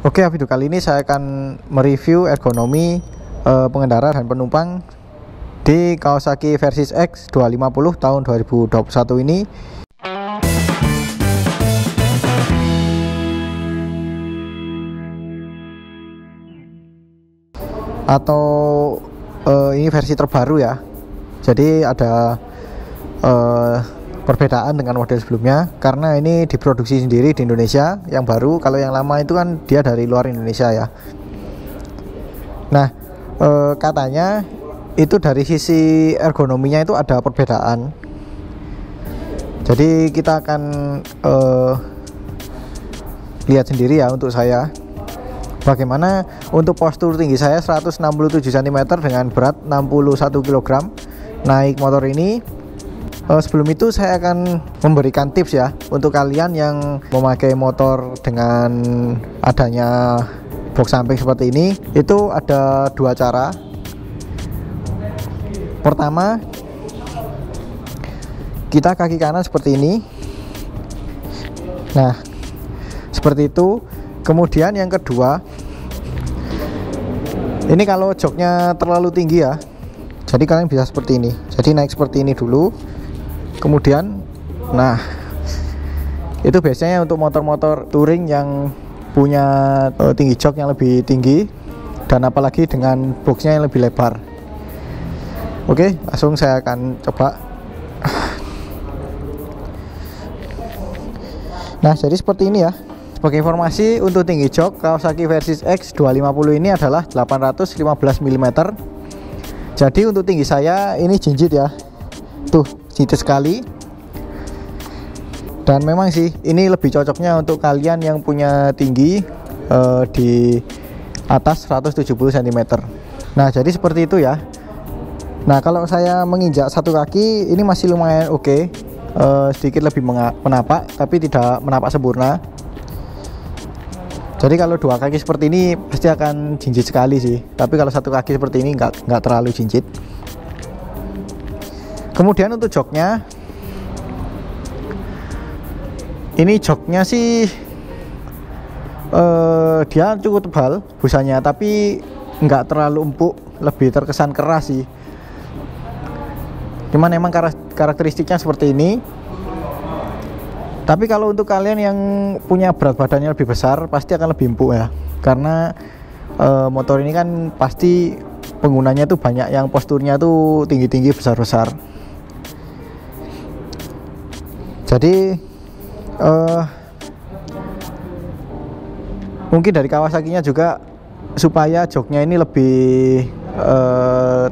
Oke, video kali ini saya akan mereview ergonomi pengendara dan penumpang di Kawasaki Versys X 250 tahun 2021 ini. Atau ini versi terbaru ya. Jadi ada perbedaan dengan model sebelumnya karena ini diproduksi sendiri di Indonesia yang baru. Kalau yang lama itu kan dia dari luar Indonesia ya. Nah, katanya itu dari sisi ergonominya itu ada perbedaan. Jadi kita akan lihat sendiri ya untuk saya bagaimana untuk postur tinggi saya 167 cm dengan berat 61 kg naik motor ini. Sebelum itu saya akan memberikan tips ya untuk kalian yang memakai motor dengan adanya box samping seperti ini. Itu ada dua cara. Pertama, kita kaki kanan seperti ini. Nah, seperti itu. Kemudian yang kedua, ini kalau joknya terlalu tinggi ya, jadi kalian bisa seperti ini. Jadi naik seperti ini dulu. Kemudian, nah, itu biasanya untuk motor-motor touring yang punya tinggi jok yang lebih tinggi dan apalagi dengan boxnya yang lebih lebar. Oke, langsung saya akan coba. Nah, jadi seperti ini ya. Sebagai informasi, untuk tinggi jok Kawasaki Versys X 250 ini adalah 815 mm. Jadi untuk tinggi saya ini jinjit ya. Tuh, jinjit sekali. Dan memang sih ini lebih cocoknya untuk kalian yang punya tinggi di atas 170 cm. Nah, jadi seperti itu ya. Nah, kalau saya menginjak satu kaki ini masih lumayan oke. Sedikit lebih menapak, tapi tidak menapak sempurna. Jadi kalau dua kaki seperti ini pasti akan jinjit sekali sih. Tapi kalau satu kaki seperti ini nggak terlalu jinjit. Kemudian untuk joknya, ini joknya sih dia cukup tebal busanya, tapi nggak terlalu empuk, lebih terkesan keras sih. Cuman emang karakteristiknya seperti ini. Tapi kalau untuk kalian yang punya berat badannya lebih besar pasti akan lebih empuk ya, karena motor ini kan pasti penggunanya tuh banyak yang posturnya tuh tinggi-tinggi, besar-besar. Jadi mungkin dari Kawasakinya juga supaya joknya ini lebih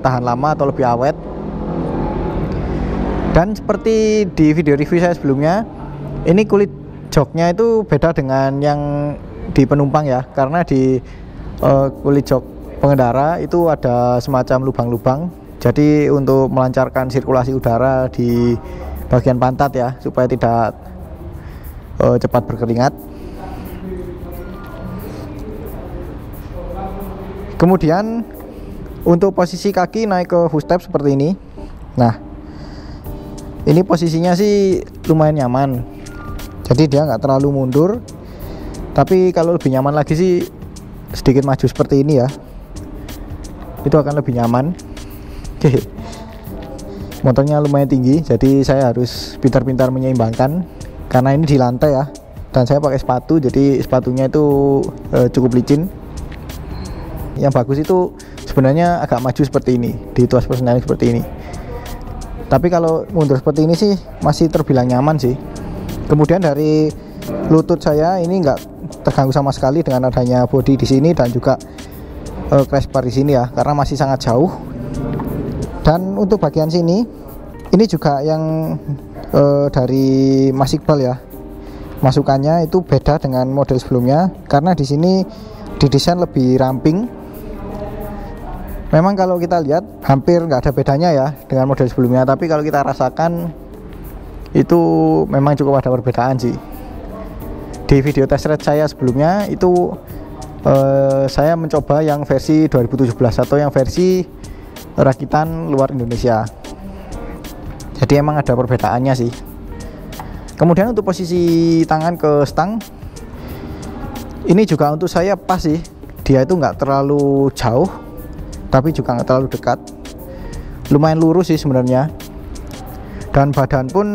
tahan lama atau lebih awet. Dan seperti di video review saya sebelumnya, ini kulit joknya itu beda dengan yang di penumpang ya, karena di kulit jok pengendara itu ada semacam lubang-lubang. Jadi untuk melancarkan sirkulasi udara di bagian pantat ya, supaya tidak cepat berkeringat. Kemudian untuk posisi kaki naik ke footstep seperti ini. Nah, ini posisinya sih lumayan nyaman. Jadi dia nggak terlalu mundur. Tapi kalau lebih nyaman lagi sih sedikit maju seperti ini ya. Itu akan lebih nyaman. Motornya lumayan tinggi, jadi saya harus pintar-pintar menyeimbangkan. Karena ini di lantai ya, dan saya pakai sepatu, jadi sepatunya itu cukup licin. Yang bagus itu sebenarnya agak maju seperti ini, di tuas persneling seperti ini. Tapi kalau mundur seperti ini sih masih terbilang nyaman sih. Kemudian dari lutut saya ini nggak terganggu sama sekali dengan adanya bodi di sini dan juga crash bar di sini ya, karena masih sangat jauh. Dan untuk bagian sini ini juga yang dari Mas Iqbal ya, masukannya itu beda dengan model sebelumnya karena di sini didesain lebih ramping. Memang kalau kita lihat hampir nggak ada bedanya ya dengan model sebelumnya, tapi kalau kita rasakan itu memang cukup ada perbedaan sih. Di video test ride saya sebelumnya itu saya mencoba yang versi 2017 atau yang versi rakitan luar Indonesia. Jadi emang ada perbedaannya sih. Kemudian untuk posisi tangan ke stang Ini juga untuk saya pas sih, dia itu nggak terlalu jauh tapi juga nggak terlalu dekat, lumayan lurus sih sebenarnya. Dan badan pun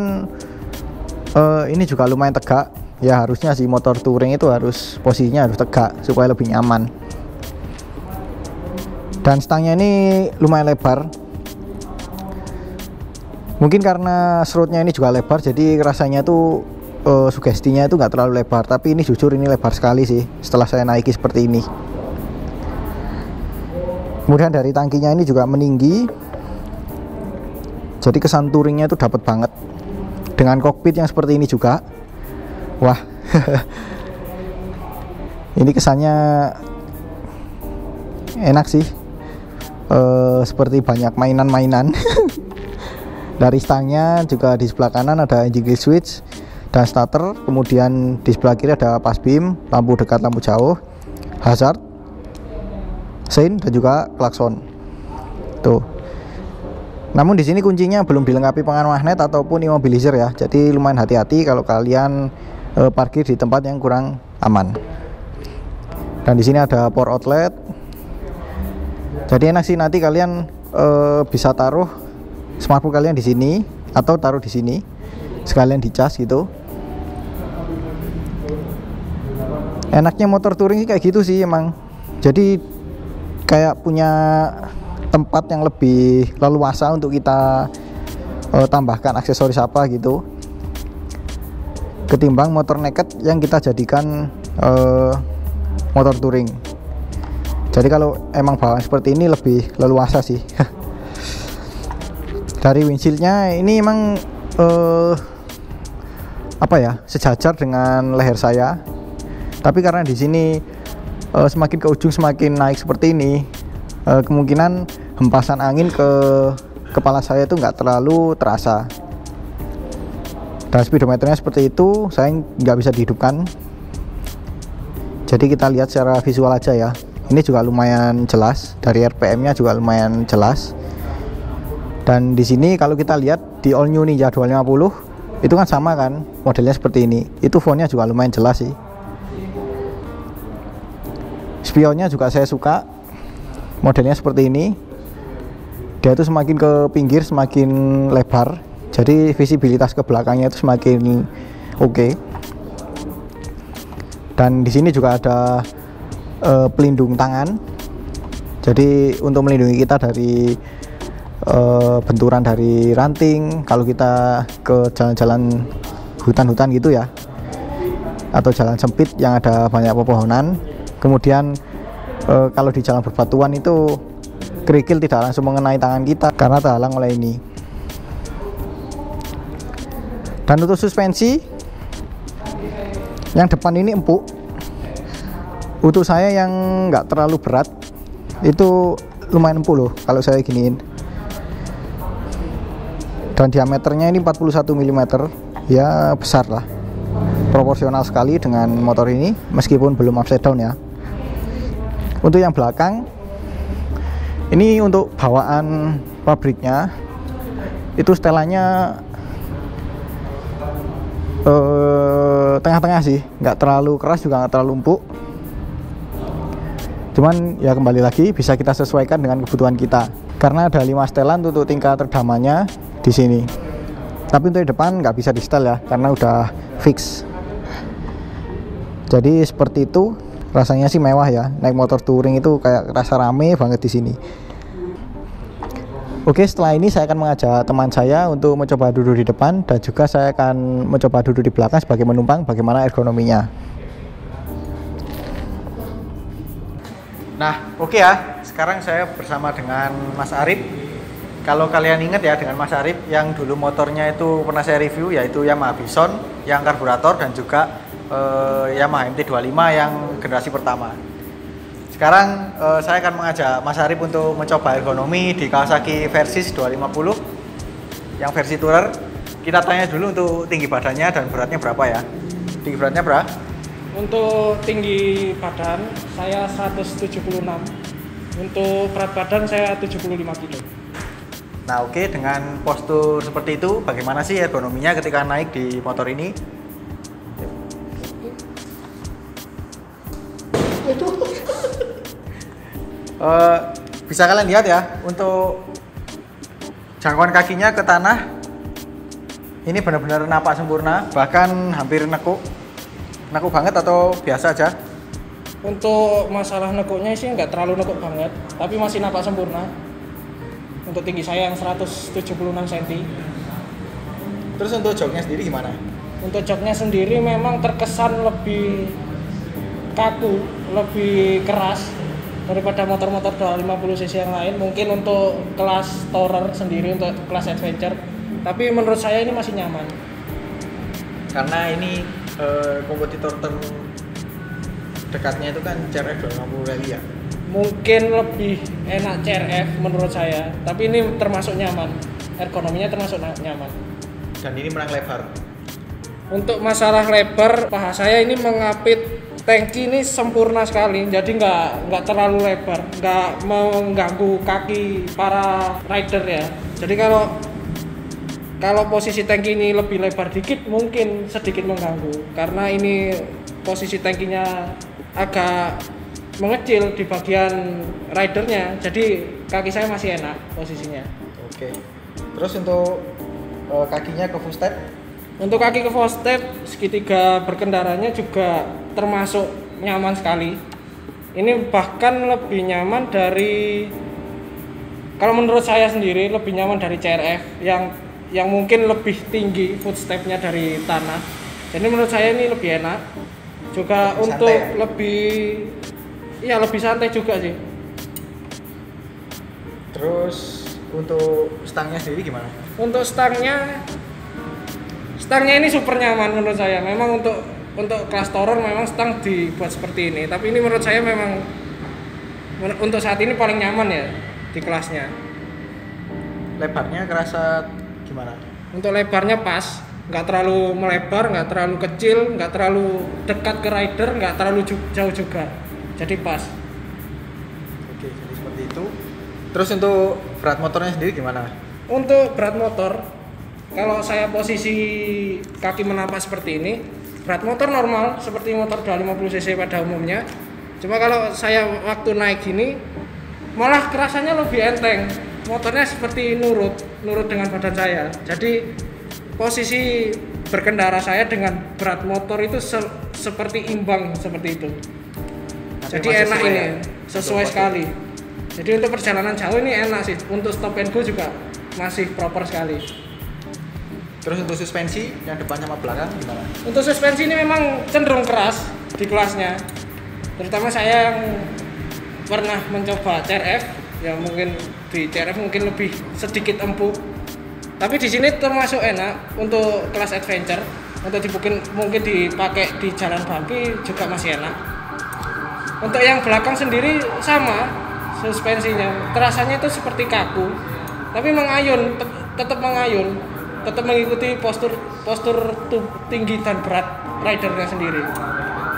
ini juga lumayan tegak. Ya harusnya sih motor touring itu harus posisinya harus tegak supaya lebih nyaman. Dan stangnya ini lumayan lebar, mungkin karena serutnya ini juga lebar jadi rasanya tuh sugestinya itu nggak terlalu lebar. Tapi ini jujur ini lebar sekali sih setelah saya naiki seperti ini. Kemudian dari tangkinya ini juga meninggi, jadi kesan touringnya itu dapat banget. Dengan kokpit yang seperti ini juga, wah ini kesannya enak sih, seperti banyak mainan-mainan. Dari stangnya juga di sebelah kanan ada engine kill switch dan starter, kemudian di sebelah kiri ada pas beam, lampu dekat, lampu jauh, hazard, sein, dan juga klakson. Tuh. Namun di sini kuncinya belum dilengkapi pengaman magnet ataupun immobilizer ya. Jadi lumayan hati-hati kalau kalian parkir di tempat yang kurang aman. Dan di sini ada power outlet. Jadi enak sih, nanti kalian bisa taruh smartphone kalian di sini atau taruh di sini sekalian dicas gitu. Enaknya motor touring kayak gitu sih emang. Jadi kayak punya tempat yang lebih leluasa untuk kita tambahkan aksesoris apa gitu, ketimbang motor naked yang kita jadikan motor touring. Jadi kalau emang bawaan seperti ini lebih leluasa sih. Dari windshieldnya ini emang apa ya, sejajar dengan leher saya. Tapi karena di sini semakin ke ujung semakin naik seperti ini, kemungkinan hempasan angin ke kepala saya itu nggak terlalu terasa. Dan speedometernya seperti itu, saya nggak bisa dihidupkan. Jadi kita lihat secara visual aja ya. Ini juga lumayan jelas, dari RPM-nya juga lumayan jelas. Dan di sini kalau kita lihat di All New Ninja 250 itu kan sama kan, modelnya seperti ini. Itu fontnya juga lumayan jelas sih. Spionnya juga saya suka, modelnya seperti ini. Dia itu semakin ke pinggir semakin lebar, jadi visibilitas ke belakangnya itu semakin oke. Dan di sini juga ada pelindung tangan, jadi untuk melindungi kita dari benturan dari ranting kalau kita ke jalan-jalan hutan-hutan gitu ya, atau jalan sempit yang ada banyak pepohonan. Kemudian kalau di jalan berbatuan itu kerikil tidak langsung mengenai tangan kita karena terhalang oleh ini. Dan untuk suspensi yang depan ini empuk. Untuk saya yang nggak terlalu berat itu lumayan empuk loh kalau saya giniin. Dan diameternya ini 41 mm, ya besar lah, proporsional sekali dengan motor ini meskipun belum upside down ya. Untuk yang belakang ini untuk bawaan pabriknya itu setelannya tengah-tengah sih, nggak terlalu keras juga nggak terlalu empuk. Cuman ya kembali lagi bisa kita sesuaikan dengan kebutuhan kita, karena ada 5 setelan untuk tingkat redamannya di sini. Tapi untuk di depan nggak bisa di setel ya karena udah fix. Jadi seperti itu. Rasanya sih mewah ya, naik motor touring itu kayak rasa rame banget di sini. Oke, setelah ini saya akan mengajak teman saya untuk mencoba duduk di depan, dan juga saya akan mencoba duduk di belakang sebagai penumpang, bagaimana ergonominya. Nah, oke ya, sekarang saya bersama dengan Mas Arif. Kalau kalian ingat ya dengan Mas Arif yang dulu motornya itu pernah saya review, yaitu Yamaha Bison yang karburator dan juga Yamaha MT-25 yang generasi pertama. Sekarang saya akan mengajak Mas Arif untuk mencoba ergonomi di Kawasaki Versys 250 yang versi tourer. Kita tanya dulu untuk tinggi badannya dan beratnya berapa ya. Tinggi beratnya berapa? Untuk tinggi badan saya 176. Untuk berat badan saya 75 kg. Nah oke, dengan postur seperti itu bagaimana sih ergonominya ketika naik di motor ini? Bisa kalian lihat ya, untuk jangkauan kakinya ke tanah ini benar-benar napak sempurna, bahkan hampir nekuk banget atau biasa aja. Untuk masalah nekuknya sih nggak terlalu nekuk banget, tapi masih napak sempurna. Untuk tinggi saya yang 176 cm. Terus untuk joknya sendiri gimana? Untuk joknya sendiri memang terkesan lebih kaku, lebih keras daripada motor-motor 250 cc yang lain. Mungkin untuk kelas tourer sendiri, untuk kelas adventure, tapi menurut saya ini masih nyaman. Karena ini kompetitor terdekatnya itu kan CRF 250 rally ya. Mungkin lebih enak CRF menurut saya, tapi ini termasuk nyaman. Ergonominya termasuk nyaman. Dan ini menang lebar. Untuk masalah lebar, paha saya ini mengapit tangki ini sempurna sekali, jadi nggak terlalu lebar, nggak mengganggu kaki para rider ya. Jadi kalau posisi tangki ini lebih lebar dikit mungkin sedikit mengganggu, karena ini posisi tangkinya agak mengecil di bagian ridernya, jadi kaki saya masih enak posisinya. Oke. Terus untuk kakinya ke full step? Untuk kaki ke full step, segitiga berkendaranya juga termasuk nyaman sekali. Ini bahkan lebih nyaman dari, kalau menurut saya sendiri lebih nyaman dari CRF yang mungkin lebih tinggi footstepnya dari tanah. Jadi menurut saya ini lebih enak. Juga lebih untuk ya? lebih santai juga sih. Terus untuk stangnya sendiri gimana? Untuk stangnya ini super nyaman menurut saya. Memang untuk kelas tourer memang stang dibuat seperti ini, tapi ini menurut saya memang untuk saat ini paling nyaman ya di kelasnya. Lebarnya kerasa gimana? Untuk lebarnya pas, nggak terlalu melebar, nggak terlalu kecil, nggak terlalu dekat ke rider, nggak terlalu jauh juga, jadi pas. Oke, jadi seperti itu. Terus untuk berat motornya sendiri gimana? Untuk berat motor, kalau saya posisi kaki menapak seperti ini, berat motor normal seperti motor 250 cc pada umumnya. Cuma kalau saya waktu naik gini, malah kerasanya lebih enteng. Motornya seperti nurut dengan badan saya. Jadi posisi berkendara saya dengan berat motor itu seperti imbang seperti itu. Jadi enak ini, sesuai sekali. Jadi untuk perjalanan jauh ini enak sih. Untuk stop and go juga masih proper sekali. Terus untuk suspensi yang depan sama belakang gimana? Untuk suspensi ini memang cenderung keras di kelasnya. Terutama saya yang pernah mencoba CRF, ya mungkin di CRF mungkin lebih sedikit empuk. Tapi di sini termasuk enak untuk kelas adventure. Untuk mungkin dipakai di jalan bumpy juga masih enak. Untuk yang belakang sendiri sama suspensinya. Terasanya itu seperti kaku, tapi mengayun, tetap mengayun. Tetap mengikuti postur tinggi dan berat ridernya sendiri.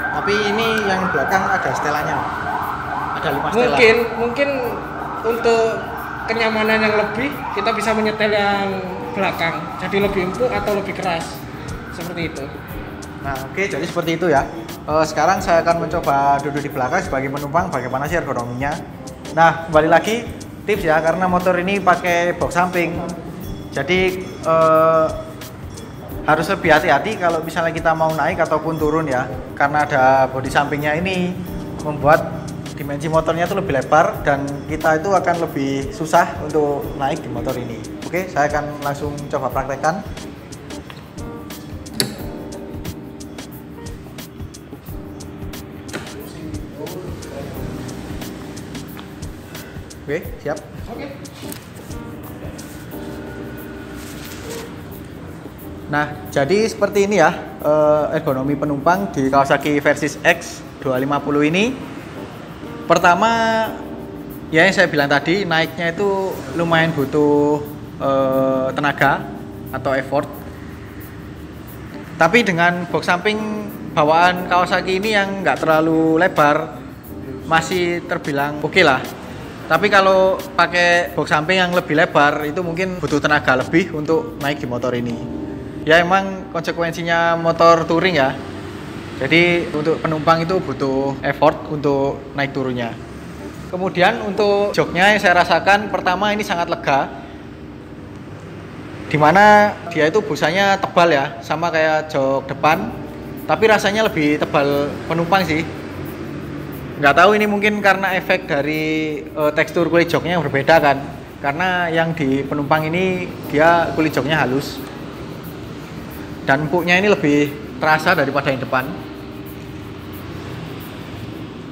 Tapi ini yang belakang ada setelannya, ada 5 setelan. Mungkin untuk kenyamanan yang lebih kita bisa menyetel yang belakang, jadi lebih empuk atau lebih keras seperti itu. Nah oke, jadi seperti itu ya. Sekarang saya akan mencoba duduk di belakang sebagai penumpang, bagaimana sih ergonominya. Nah kembali lagi tips ya, karena motor ini pakai box samping. Jadi harus lebih hati-hati kalau misalnya kita mau naik ataupun turun ya, karena ada bodi sampingnya ini membuat dimensi motornya itu lebih lebar dan kita itu akan lebih susah untuk naik di motor ini. Oke, saya akan langsung coba praktekkan. Oke, siap. Oke. Nah, jadi seperti ini ya ergonomi penumpang di Kawasaki Versys X 250 ini. Pertama, ya yang saya bilang tadi, naiknya itu lumayan butuh tenaga atau effort. Tapi dengan box samping bawaan Kawasaki ini yang nggak terlalu lebar, masih terbilang oke lah. Tapi kalau pakai box samping yang lebih lebar, itu mungkin butuh tenaga lebih untuk naik di motor ini. Ya emang konsekuensinya motor touring ya. Jadi untuk penumpang itu butuh effort untuk naik turunnya. Kemudian untuk joknya yang saya rasakan pertama ini sangat lega, dimana dia itu busanya tebal ya, sama kayak jok depan, tapi rasanya lebih tebal penumpang sih. Nggak tahu ini mungkin karena efek dari tekstur kulit joknya yang berbeda kan, karena yang di penumpang ini dia kulit joknya halus dan empuknya ini lebih terasa daripada yang depan.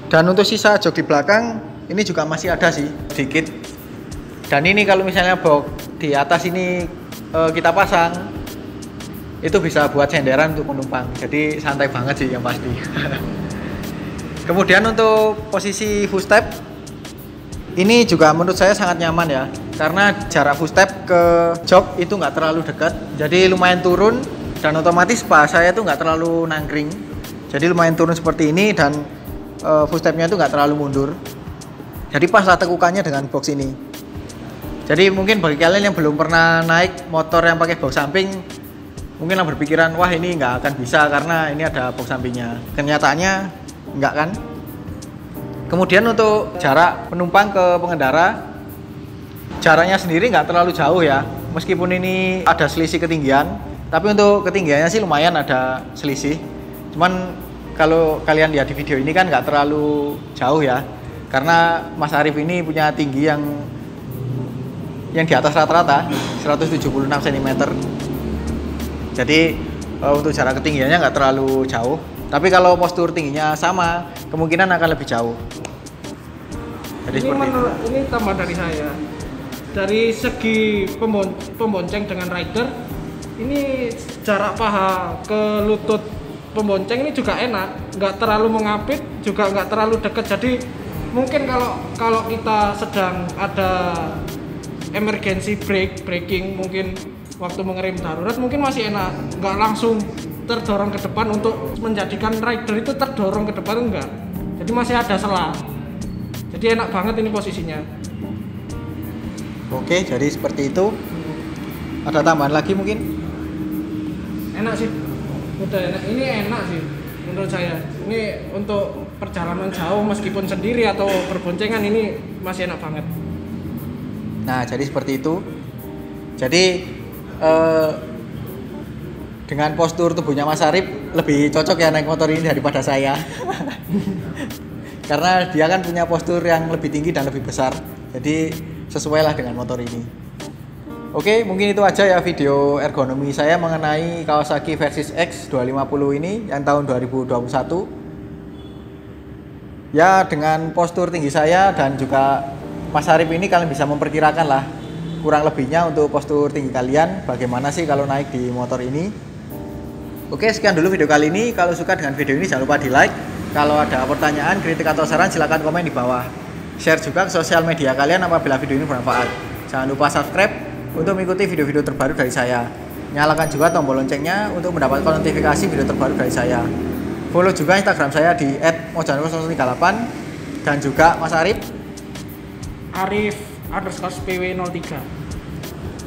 Dan untuk sisa jok di belakang ini juga masih ada sih sedikit. Dan ini kalau misalnya box di atas ini kita pasang, itu bisa buat senderan untuk penumpang. Jadi santai banget sih yang pasti. Kemudian untuk posisi footstep ini juga menurut saya sangat nyaman ya, karena jarak footstep ke jok itu nggak terlalu dekat, jadi lumayan turun dan otomatis paha saya itu nggak terlalu nangkring. Jadi lumayan turun seperti ini dan footstepnya itu nggak terlalu mundur. Jadi pas lah tekukannya dengan box ini. Jadi mungkin bagi kalian yang belum pernah naik motor yang pakai box samping, mungkin yang berpikiran wah ini nggak akan bisa karena ini ada box sampingnya. Kenyataannya enggak kan. Kemudian untuk jarak penumpang ke pengendara, jaraknya sendiri nggak terlalu jauh ya, meskipun ini ada selisih ketinggian, tapi untuk ketinggiannya sih lumayan ada selisih. Cuman kalau kalian lihat di video ini kan nggak terlalu jauh ya, karena Mas Arif ini punya tinggi yang di atas rata-rata 176 cm. Jadi untuk jarak ketinggiannya nggak terlalu jauh. Tapi kalau postur tingginya sama, kemungkinan akan lebih jauh. Jadi ini tambah dari saya. Dari segi pembonceng dengan rider, ini jarak paha ke lutut pembonceng ini juga enak, nggak terlalu mengapit, juga nggak terlalu dekat. Jadi mungkin kalau kita sedang ada emergency braking, mungkin waktu mengerem darurat mungkin masih enak, nggak langsung terdorong ke depan untuk menjadikan rider itu terdorong ke depan, enggak. Jadi masih ada celah. Jadi enak banget ini posisinya. Oke, jadi seperti itu. Ada tambahan lagi mungkin? Enak sih. Udah enak. Ini enak sih menurut saya. Ini untuk perjalanan jauh meskipun sendiri atau berboncengan ini masih enak banget. Nah, jadi seperti itu. Jadi dengan postur tubuhnya Mas Arif lebih cocok ya naik motor ini daripada saya. Karena dia kan punya postur yang lebih tinggi dan lebih besar. Jadi sesuai lah dengan motor ini. Oke, mungkin itu aja ya video ergonomi saya mengenai Kawasaki Versys X 250 ini yang tahun 2021. Ya, dengan postur tinggi saya dan juga Mas Arif ini kalian bisa memperkirakan lah kurang lebihnya untuk postur tinggi kalian bagaimana sih kalau naik di motor ini. Oke, sekian dulu video kali ini. Kalau suka dengan video ini jangan lupa di like. Kalau ada pertanyaan, kritik atau saran silahkan komen di bawah. Share juga ke sosial media kalian apabila video ini bermanfaat. Jangan lupa subscribe untuk mengikuti video-video terbaru dari saya. Nyalakan juga tombol loncengnya untuk mendapatkan notifikasi video terbaru dari saya. Follow juga Instagram saya di @mojanur038 dan juga Mas Arif Arif_PW03.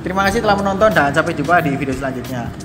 Terima kasih telah menonton dan sampai jumpa di video selanjutnya.